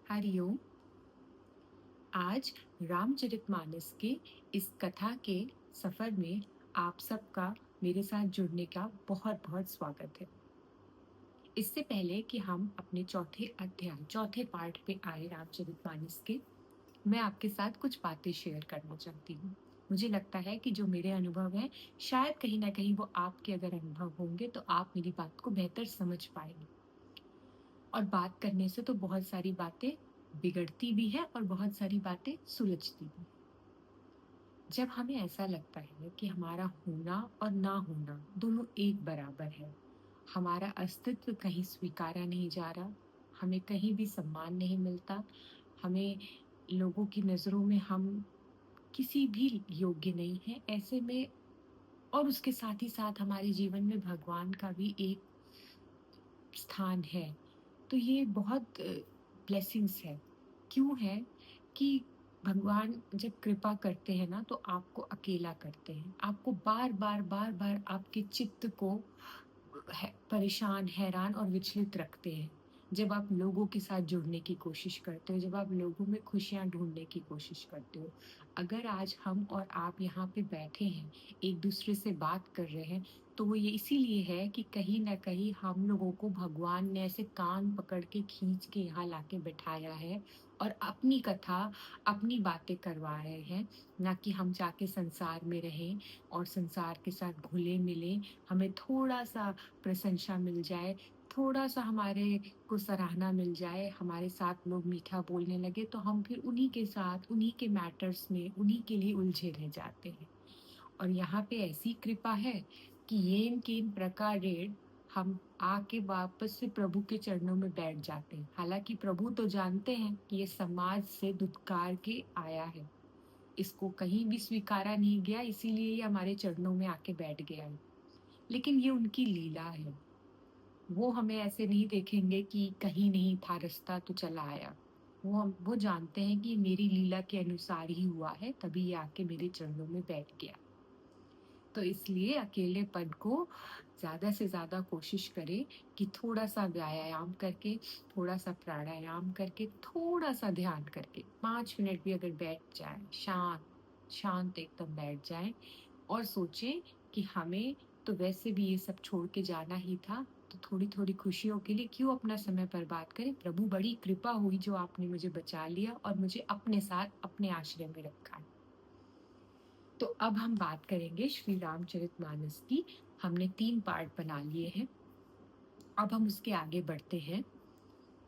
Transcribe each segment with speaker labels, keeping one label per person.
Speaker 1: हरिओम। आज रामचरितमानस के इस कथा के सफर में आप सबका मेरे साथ जुड़ने का बहुत बहुत स्वागत है। इससे पहले कि हम अपने चौथे पार्ट पे आए रामचरितमानस के, मैं आपके साथ कुछ बातें शेयर करना चाहती हूँ। मुझे लगता है कि जो मेरे अनुभव हैं, शायद कहीं ना कहीं वो आपके अगर अनुभव होंगे तो आप मेरी बात को बेहतर समझ पाएंगे। और बात करने से तो बहुत सारी बातें बिगड़ती भी है और बहुत सारी बातें सुलझती भी। जब हमें ऐसा लगता है कि हमारा होना और ना होना दोनों एक बराबर है, हमारा अस्तित्व कहीं स्वीकारा नहीं जा रहा, हमें कहीं भी सम्मान नहीं मिलता, हमें लोगों की नजरों में हम किसी भी योग्य नहीं है, ऐसे में और उसके साथ ही साथ हमारे जीवन में भगवान का भी एक स्थान है, तो ये बहुत ब्लेसिंग्स है। क्यों है कि भगवान जब कृपा करते हैं ना, तो आपको अकेला करते हैं, आपको बार बार बार बार आपके चित्त को परेशान, हैरान और विचलित रखते हैं। जब आप लोगों के साथ जुड़ने की कोशिश करते हो, जब आप लोगों में खुशियां ढूंढने की कोशिश करते हो। अगर आज हम और आप यहाँ पे बैठे हैं, एक दूसरे से बात कर रहे हैं, तो वो ये इसीलिए है कि कहीं ना कहीं हम लोगों को भगवान ने ऐसे कान पकड़ के खींच के यहाँ लाके बिठाया है और अपनी कथा, अपनी बातें करवा रहे हैं। ना कि हम जाके संसार में रहें और संसार के साथ घुले मिले, हमें थोड़ा सा प्रशंसा मिल जाए, थोड़ा-सा हमारे को सराहना मिल जाए, हमारे साथ लोग मीठा बोलने लगे, तो हम फिर उन्हीं के साथ, उन्हीं के मैटर्स में, उन्हीं के लिए उलझे रह जाते हैं। और यहाँ पे ऐसी कृपा है कि येन केन प्रकारेण हम आके वापस से प्रभु के चरणों में बैठ जाते हैं। हालाँकि प्रभु तो जानते हैं कि ये समाज से धुतकार के आया है। इसको कहीं भी स्वीकारा नहीं गया, इसीलिए ये हमारे चरणों में आके बैठ गया है। लेकिन ये उनकी लीला है। वो हमें ऐसे नहीं देखेंगे कि कहीं नहीं था रास्ता तो चला आया। वो जानते हैं कि मेरी लीला के अनुसार ही हुआ है, तभी ये आके मेरे चरणों में बैठ गया। तो इसलिए अकेलेपन को ज़्यादा से ज़्यादा कोशिश करें कि थोड़ा-सा व्यायाम करके, थोड़ा-सा प्राणायाम करके, थोड़ा-सा ध्यान करके 5 मिनट भी अगर बैठ जाएँ, शांत एकदम बैठ जाएँ और सोचें कि हमें तो वैसे भी ये सब छोड़ के जाना ही था, तो थोड़ी-थोड़ी खुशियों के लिए क्यों अपना समय बर्बाद करें? प्रभु बड़ी कृपा हुई जो आपने मुझे बचा लिया और मुझे अपने साथ अपने आश्रय में रखा है। तो अब हम बात करेंगे श्री रामचरितमानस की। हमने 3 पार्ट बना लिए हैं। अब हम उसके आगे बढ़ते हैं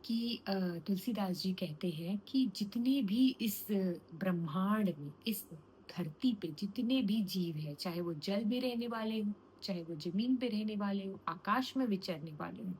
Speaker 1: कि तुलसीदास जी कहते हैं कि जितने भी इस ब्रह्मांड में, इस धरती पे जितने भी जीव हैं, चाहे वो जल में रहने वाले हों, चाहे वो जमीन पे रहने वाले हों, आकाश में विचरने वाले हों,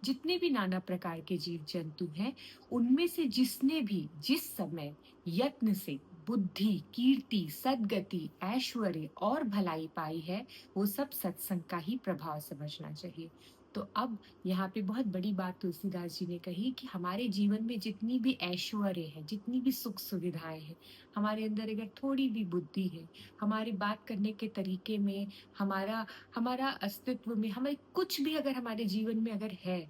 Speaker 1: जितने भी नाना प्रकार के जीव जंतु हैं, उनमें से जिसने भी जिस समय यत्न से बुद्धि, कीर्ति, सद्गति, ऐश्वर्य और भलाई पाई है, वो सब सत्संग का ही प्रभाव समझना चाहिए। तो अब यहाँ पे बहुत बड़ी बात तुलसीदास जी ने कही कि हमारे जीवन में जितनी भी ऐश्वर्य है, जितनी भी सुख सुविधाएं हैं, हमारे अंदर अगर थोड़ी भी बुद्धि है, हमारे बात करने के तरीके में, हमारा हमारा अस्तित्व में, हमें कुछ भी अगर हमारे जीवन में अगर है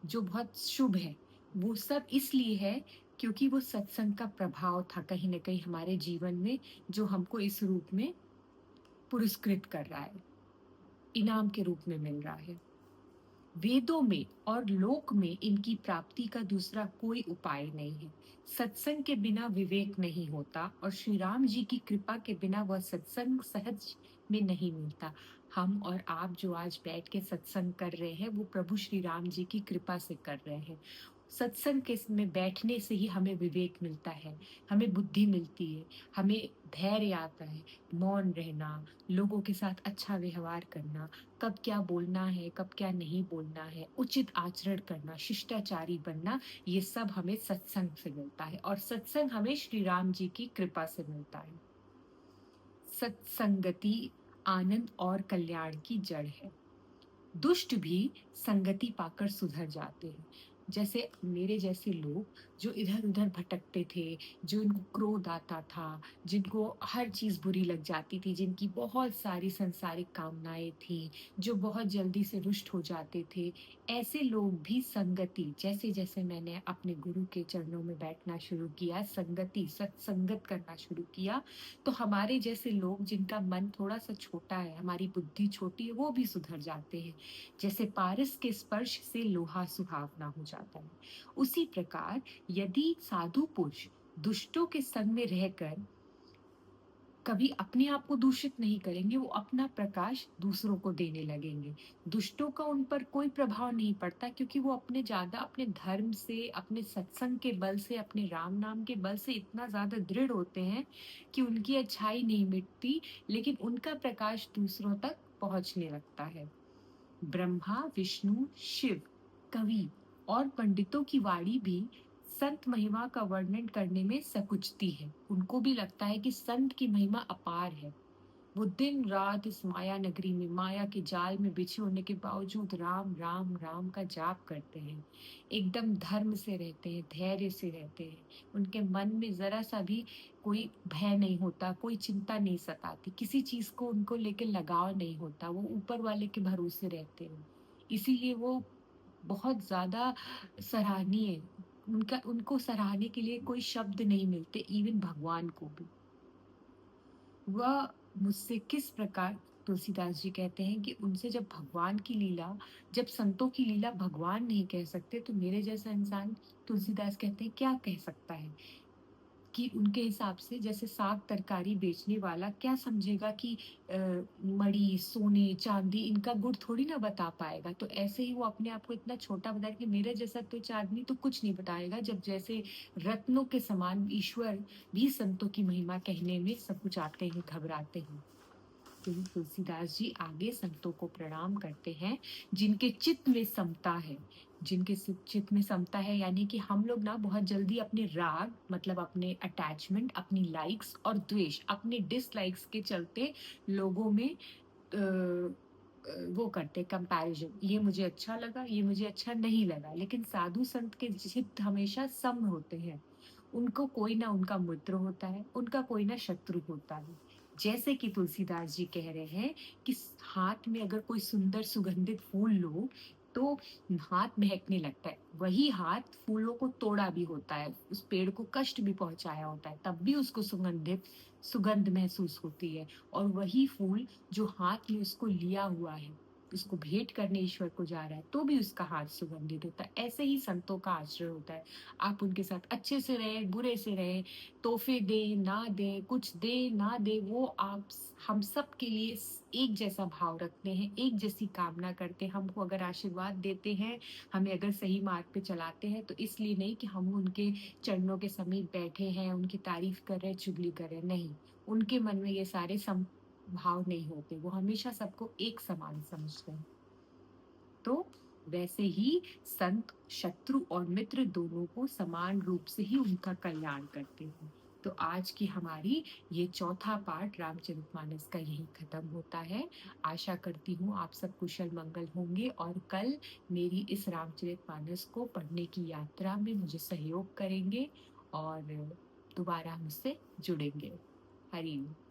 Speaker 1: जो बहुत शुभ है, वो सब इसलिए है क्योंकि वो सत्संग का प्रभाव था कहीं ना कहीं हमारे जीवन में, जो हमको इस रूप में पुरस्कृत कर रहा है, इनाम के रूप में मिल रहा है। वेदों में और लोक में इनकी प्राप्ति का दूसरा कोई उपाय नहीं है। सत्संग के बिना विवेक नहीं होता और श्री राम जी की कृपा के बिना वह सत्संग सहज में नहीं मिलता। हम और आप जो आज बैठ के सत्संग कर रहे हैं, वो प्रभु श्री राम जी की कृपा से कर रहे हैं। सत्संग के में बैठने से ही हमें विवेक मिलता है, हमें बुद्धि मिलती है, हमें धैर्य आता है, मौन रहना, लोगों के साथ अच्छा व्यवहार करना, कब क्या बोलना है, कब क्या नहीं बोलना है, उचित आचरण करना, शिष्टाचारी बनना, ये सब हमें सत्संग से मिलता है और सत्संग हमें श्री राम जी की कृपा से मिलता है। सत्संगति आनंद और कल्याण की जड़ है। दुष्ट भी संगति पाकर सुधर जाते हैं। जैसे मेरे जैसे लोग जो इधर-उधर भटकते थे, जो इनको क्रोध आता था, जिनको हर चीज़ बुरी लग जाती थी, जिनकी बहुत सारी सांसारिक कामनाएँ थीं, जो बहुत जल्दी से रुष्ट हो जाते थे, ऐसे लोग भी संगति जैसे-जैसे मैंने अपने गुरु के चरणों में बैठना शुरू किया, संगति, सत्संगत करना शुरू किया, तो हमारे जैसे लोग जिनका मन थोड़ा-सा छोटा है, हमारी बुद्धि छोटी है, वो भी सुधर जाते हैं। जैसे पारस के स्पर्श से लोहा सुहावना हो जाता है। उसी प्रकार यदि साधु पुरुष दुष्टों के संग में रहकर कभी अपने आप को दूषित नहीं करेंगे, वो अपना प्रकाश दूसरों को देने लगेंगे। दुष्टों का उन पर कोई प्रभाव नहीं पड़ता क्योंकि वो अपने ज़्यादा अपने धर्म से, अपने सत्संग के बल से, अपने राम नाम के बल से इतना ज़्यादा दृढ़ होते हैं कि उनकी अच्छाई नहीं मिटती, लेकिन उनका प्रकाश दूसरों तक पहुँचने लगता है। ब्रह्मा, विष्णु, शिव, कवि और पंडितों की वाणी भी संत महिमा का वर्णन करने में सकुचती है। उनको भी लगता है कि संत की महिमा अपार है। वो दिन-रात इस माया नगरी में, माया के जाल में बिछे होने के बावजूद राम, राम, राम का जाप करते हैं। एकदम धर्म से रहते हैं, धैर्य से रहते हैं। उनके मन में ज़रा-सा भी कोई भय नहीं होता, कोई चिंता नहीं सताती, किसी चीज़ को उनको लेके लगाव नहीं होता, वो ऊपर वाले के भरोसे रहते हैं। इसीलिए वो बहुत ज़्यादा सराहनीय है। उनका उनको सराहने के लिए कोई शब्द नहीं मिलते, इवन भगवान को भी। वह मुझसे किस प्रकार तुलसीदास जी कहते हैं कि उनसे जब भगवान की लीला जब संतों की लीला भगवान नहीं कह सकते, तो मेरे जैसा इंसान तुलसीदास कहते हैं क्या कह सकता है? कि उनके हिसाब से जैसे साग-तरकारी बेचने वाला क्या समझेगा कि अ, मणि, सोने, चाँदी इनका गुण थोड़ी ना बता पाएगा। तो ऐसे ही वो अपने आप को इतना छोटा बता कि मेरे जैसा तुच्छ आदमी तो कुछ नहीं बताएगा, जब जैसे रत्नों के समान ईश्वर भी संतों की महिमा कहने में सकुचाते हैं, घबराते हैं। तो तुलसीदास जी आगे संतों को प्रणाम करते हैं, जिनके चित्त में समता है। जिनके चित्त में समता है यानी कि हम लोग ना बहुत जल्दी अपने राग मतलब अपने अटैचमेंट, अपनी लाइक्स और द्वेष, अपने डिसलाइक्स के चलते लोगों में वो करते कंपैरिजन, ये मुझे अच्छा लगा, ये मुझे अच्छा नहीं लगा। लेकिन साधु संत के चित्त हमेशा सम होते हैं। उनको कोई ना उनका मित्र होता है, उनका कोई ना शत्रु होता है। जैसे कि तुलसीदास जी कह रहे हैं कि हाथ में अगर कोई सुंदर सुगंधित फूल लो, तो हाथ महकने लगता है। वही हाथ फूलों को तोड़ा भी होता है, उस पेड़ को कष्ट भी पहुँचाया होता है, तब भी उसको सुगंध महसूस होती है। और वही फूल जो हाथ में उसको लिया हुआ है, उसको भेंट करने ईश्वर को जा रहा है, तो भी उसका हाथ सुगंधित होता है। ऐसे ही संतों का आचरण होता है। आप उनके साथ अच्छे से रहें, बुरे से रहें, तोहफ़े दें, ना दें, कुछ दें, ना दें, वो आप हम सब के लिए एक जैसा भाव रखते हैं, एक जैसी कामना करते हैं। हमको अगर आशीर्वाद देते हैं, हमें अगर सही मार्ग पे चलाते हैं, तो इसलिए नहीं कि हम उनके चरणों के समीप बैठे हैं, उनकी तारीफ़ कर रहे हैं, चुगली कर रहे हैं, नहीं। उनके मन में ये सारे भाव नहीं होते, वो हमेशा सबको एक समान समझते हैं। तो वैसे ही संत शत्रु और मित्र दोनों को समान रूप से ही उनका कल्याण करते हैं। तो आज की हमारी ये चौथा पाठ रामचरितमानस का यहीं खत्म होता है। आशा करती हूँ आप सब कुशल मंगल होंगे और कल मेरी इस रामचरितमानस को पढ़ने की यात्रा में मुझे सहयोग करेंगे और दोबारा मुझसे जुड़ेंगे। हरि ओम।